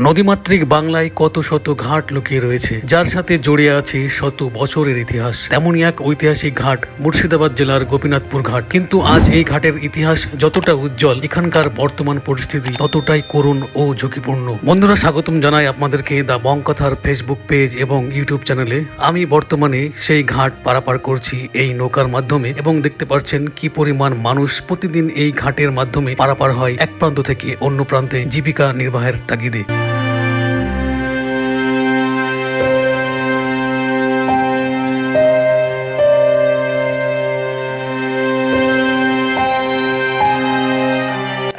নদীমাতৃক বাংলায় কত শত ঘাট লুকিয়ে রয়েছে, যার সাথে জড়িয়ে আছে শত বছরের ইতিহাস। তেমনই এক ঐতিহাসিক ঘাট মুর্শিদাবাদ জেলার গোপীনাথপুর ঘাট। কিন্তু আজ এই ঘাটের ইতিহাস যতটা উজ্জ্বল, এখানকার বর্তমান পরিস্থিতি ততটাই করুণ ও ঝুঁকিপূর্ণ। বন্ধুরা, স্বাগতম জানাই আপনাদেরকে দ্য বং কথার ফেসবুক পেজ এবং ইউটিউব চ্যানেলে। আমি বর্তমানে সেই ঘাট পারাপার করছি এই নৌকার মাধ্যমে, এবং দেখতে পাচ্ছেন কি পরিমাণ মানুষ প্রতিদিন এই ঘাটের মাধ্যমে পারাপার হয় এক প্রান্ত থেকে অন্য প্রান্তে জীবিকা নির্বাহের তাগিদে।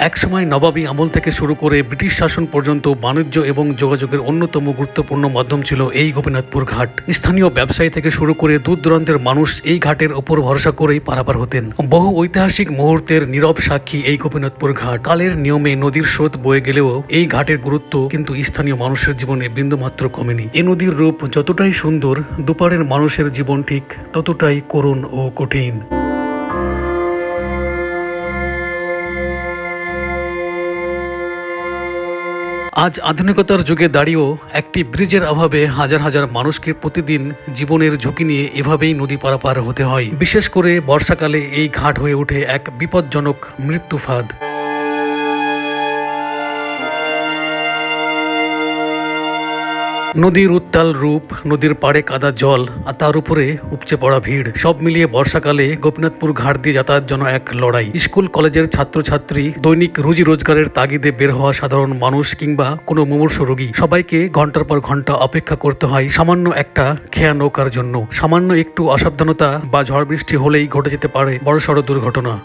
একসময় নবাবী আমল থেকে শুরু করে ব্রিটিশ শাসন পর্যন্ত বাণিজ্য এবং যোগাযোগের অন্যতম গুরুত্বপূর্ণ মাধ্যম ছিল এই গোপীনাথপুর ঘাট। স্থানীয় ব্যবসায়ী থেকে শুরু করে দূর দূরান্তের মানুষ এই ঘাটের ওপর ভরসা করেই পারাপার হতেন। বহু ঐতিহাসিক মুহূর্তের নীরব সাক্ষী এই গোপীনাথপুর ঘাট। কালের নিয়মে নদীর স্রোত বয়ে গেলেও এই ঘাটের গুরুত্ব কিন্তু স্থানীয় মানুষের জীবনে বিন্দুমাত্র কমেনি। এই নদীর রূপ যতটাই সুন্দর, দুপারের মানুষের জীবন ঠিক ততটাই করুণ ও কঠিন। আজ আধুনিকতার যুগে দাঁড়িয়েও একটি ব্রিজের অভাবে হাজার হাজার মানুষকে প্রতিদিন জীবনের ঝুঁকি নিয়ে এভাবেই নদী পারাপার হতে হয়। বিশেষ করে বর্ষাকালে এই ঘাট হয়ে ওঠে এক বিপজ্জনক মৃত্যু ফাঁদ। নদীর উত্তাল রূপ, নদীর পাড়ে কাদা জল, আর তার উপরে উপচে পড়া ভিড়, সব মিলিয়ে বর্ষাকালে গোপীনাথপুর ঘাট দিয়ে যাতায়াত যেন এক লড়াই। স্কুল কলেজের ছাত্রছাত্রী, দৈনিক রুজি রোজগারের তাগিদে বের হওয়া সাধারণ মানুষ কিংবা কোনো মুমূর্ষু রোগী, সবাইকে ঘন্টার পর ঘন্টা অপেক্ষা করতে হয় সামান্য একটা খেয়া নৌকার জন্য। সামান্য একটু অসাবধানতা বা ঝড় বৃষ্টি হলেই ঘটে যেতে পারে বড়সড় দুর্ঘটনা।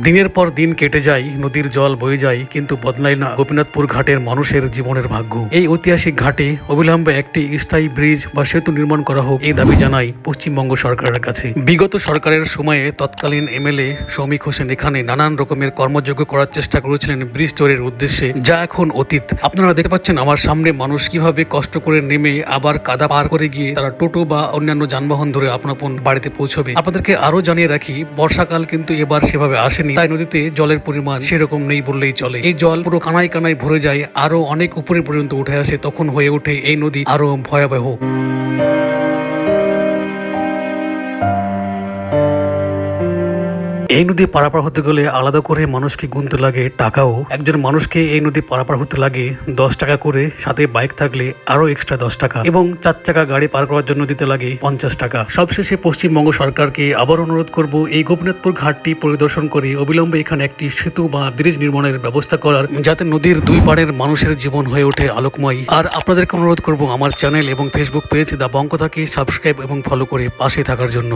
দিনের পর দিন কেটে যায়, নদীর জল বয়ে যায়, কিন্তু বদলায় না গোপীনাথপুর ঘাটের মানুষের জীবনের ভাগ্য। এই ঐতিহাসিক ঘাটে অবিলম্বে একটি স্থায়ী ব্রিজ বা সেতু নির্মাণ করা হোক, এই দাবি জানাই পশ্চিমবঙ্গ সরকারের কাছে। বিগত সরকারের সময়ে তৎকালীন এমএলএ শৌমিক হোসেন এখানে নানান রকমের কর্মযজ্ঞ করার চেষ্টা করেছিলেন ব্রিজ তৈরির উদ্দেশ্যে, যা এখন অতীত। আপনারা দেখতে পাচ্ছেন আমার সামনে মানুষ কিভাবে কষ্ট করে নেমে আবার কাদা পার করে গিয়ে তারা টোটো বা অন্যান্য যানবাহন ধরে আপন আপন বাড়িতে পৌঁছবে। আপনাদেরকে আরো জানিয়ে রাখি, বর্ষাকাল কিন্তু এবার সেভাবে আসেনি, তাই নদীতে জলের পরিমাণ সেরকম নেই বললেই চলে। এই জল পুরো কানায় কানায় ভরে যায়, আরো অনেক উপরে পর্যন্ত উঠে আসে। তখন হয়ে ওঠে এই নদী আরো ভয়াবহ। এই নদী পারাপার হতে গেলে আলাদা করে মানুষকে গুনতে লাগে টাকাও। একজন মানুষকে এই নদী পারাপার হতে লাগে 10 টাকা করে, সাথে বাইক থাকলে আরো এক্সট্রা 10 টাকা, এবং 4 চাকা গাড়ি পার করার জন্য দিতে লাগে 50 টাকা। সবশেষে পশ্চিমবঙ্গ সরকারকে আবার অনুরোধ করব, এই গোপীনাথপুর ঘাটটি পরিদর্শন করে অবিলম্বে এখানে একটি সেতু বা ব্রিজ নির্মাণের ব্যবস্থা করার, যাতে নদীর দুই পাড়ের মানুষের জীবন হয়ে ওঠে আলোকময়। আর আপনাদেরকে অনুরোধ করব আমার চ্যানেল এবং ফেসবুক পেজ দ্য বং কথাকে সাবস্ক্রাইব এবং ফলো করে পাশে থাকার জন্য।